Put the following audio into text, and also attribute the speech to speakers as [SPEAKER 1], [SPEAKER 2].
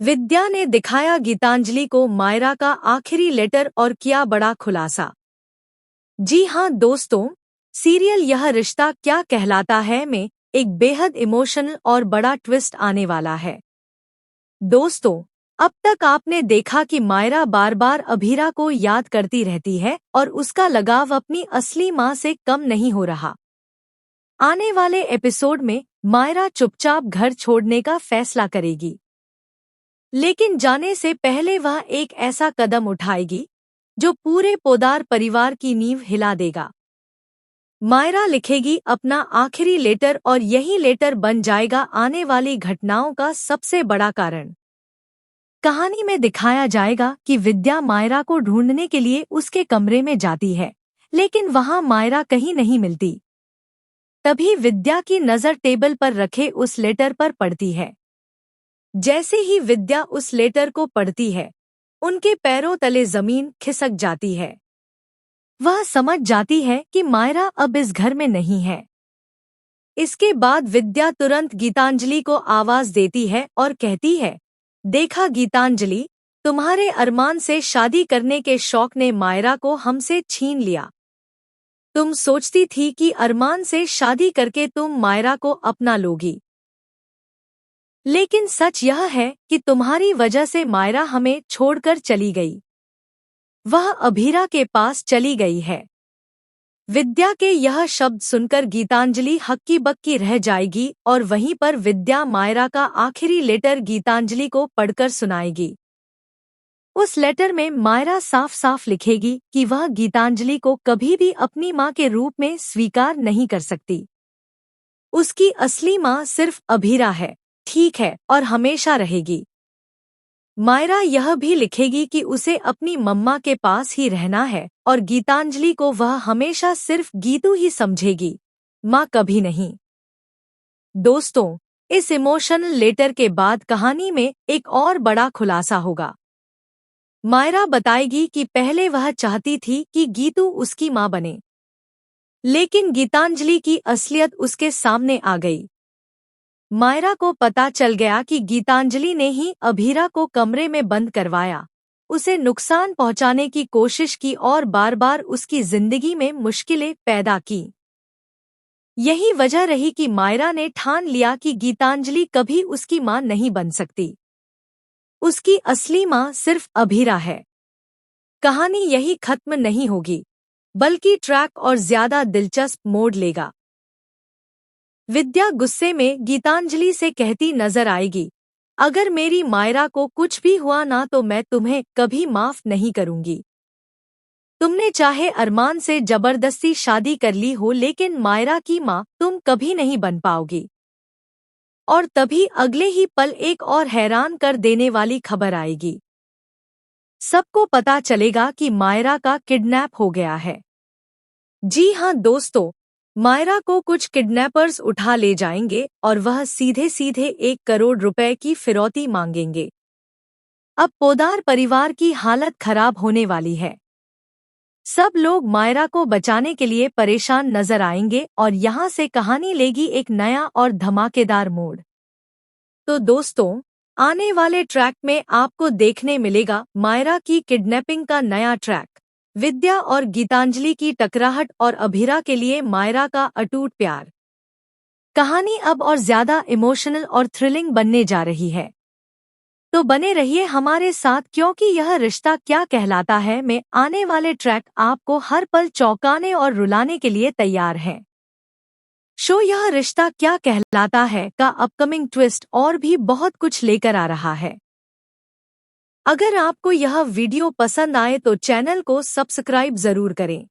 [SPEAKER 1] विद्या ने दिखाया गीतांजलि को मायरा का आखिरी लेटर और किया बड़ा खुलासा। जी हाँ दोस्तों, सीरियल यह रिश्ता क्या कहलाता है में एक बेहद इमोशनल और बड़ा ट्विस्ट आने वाला है। दोस्तों, अब तक आपने देखा कि मायरा बार बार अभीरा को याद करती रहती है और उसका लगाव अपनी असली माँ से कम नहीं हो रहा। आने वाले एपिसोड में मायरा चुपचाप घर छोड़ने का फैसला करेगी, लेकिन जाने से पहले वह एक ऐसा कदम उठाएगी जो पूरे पोदार परिवार की नींव हिला देगा। मायरा लिखेगी अपना आखिरी लेटर और यही लेटर बन जाएगा आने वाली घटनाओं का सबसे बड़ा कारण। कहानी में दिखाया जाएगा कि विद्या मायरा को ढूंढने के लिए उसके कमरे में जाती है, लेकिन वहां मायरा कहीं नहीं मिलती। तभी विद्या की नज़र टेबल पर रखे उस लेटर पर पड़ती है। जैसे ही विद्या उस लेटर को पढ़ती है, उनके पैरों तले जमीन खिसक जाती है। वह समझ जाती है कि मायरा अब इस घर में नहीं है। इसके बाद विद्या तुरंत गीतांजलि को आवाज देती है और कहती है, देखा गीतांजलि, तुम्हारे अरमान से शादी करने के शौक ने मायरा को हमसे छीन लिया। तुम सोचती थी कि अरमान से शादी करके तुम मायरा को अपना लोगी, लेकिन सच यह है कि तुम्हारी वजह से मायरा हमें छोड़कर चली गई। वह अभीरा के पास चली गई है। विद्या के यह शब्द सुनकर गीतांजलि हक्की बक्की रह जाएगी और वहीं पर विद्या मायरा का आखिरी लेटर गीतांजलि को पढ़कर सुनाएगी। उस लेटर में मायरा साफ साफ लिखेगी कि वह गीतांजलि को कभी भी अपनी मां के रूप में स्वीकार नहीं कर सकती। उसकी असली मां सिर्फ अभीरा है, ठीक है, और हमेशा रहेगी। मायरा यह भी लिखेगी कि उसे अपनी मम्मा के पास ही रहना है और गीतांजलि को वह हमेशा सिर्फ गीतू ही समझेगी, माँ कभी नहीं। दोस्तों, इस इमोशनल लेटर के बाद कहानी में एक और बड़ा खुलासा होगा। मायरा बताएगी कि पहले वह चाहती थी कि गीतू उसकी माँ बने, लेकिन गीतांजलि की असलियत उसके सामने आ गई। मायरा को पता चल गया कि गीतांजलि ने ही अभीरा को कमरे में बंद करवाया, उसे नुकसान पहुंचाने की कोशिश की और बार बार उसकी जिंदगी में मुश्किलें पैदा की। यही वजह रही कि मायरा ने ठान लिया कि गीतांजलि कभी उसकी मां नहीं बन सकती। उसकी असली मां सिर्फ अभीरा है। कहानी यही खत्म नहीं होगी, बल्कि ट्रैक और ज्यादा दिलचस्प मोड़ लेगा। विद्या गुस्से में गीतांजलि से कहती नजर आएगी, अगर मेरी मायरा को कुछ भी हुआ ना तो मैं तुम्हें कभी माफ नहीं करूंगी। तुमने चाहे अरमान से जबरदस्ती शादी कर ली हो, लेकिन मायरा की मां तुम कभी नहीं बन पाओगी। और तभी अगले ही पल एक और हैरान कर देने वाली खबर आएगी। सबको पता चलेगा कि मायरा का किडनैप हो गया है। जी हाँ दोस्तों, मायरा को कुछ किडनैपर्स उठा ले जाएंगे और वह सीधे सीधे 1 करोड़ रुपए की फिरौती मांगेंगे। अब पोदार परिवार की हालत खराब होने वाली है। सब लोग मायरा को बचाने के लिए परेशान नजर आएंगे और यहाँ से कहानी लेगी एक नया और धमाकेदार मोड़। तो दोस्तों, आने वाले ट्रैक में आपको देखने मिलेगा मायरा की किडनैपिंग का नया ट्रैक, विद्या और गीतांजलि की टकराहट और अभीरा के लिए मायरा का अटूट प्यार। कहानी अब और ज्यादा इमोशनल और थ्रिलिंग बनने जा रही है। तो बने रहिए हमारे साथ, क्योंकि यह रिश्ता क्या कहलाता है में आने वाले ट्रैक आपको हर पल चौंकाने और रुलाने के लिए तैयार है। शो यह रिश्ता क्या कहलाता है का अपकमिंग ट्विस्ट और भी बहुत कुछ लेकर आ रहा है। अगर आपको यह वीडियो पसंद आए तो चैनल को सब्सक्राइब जरूर करें।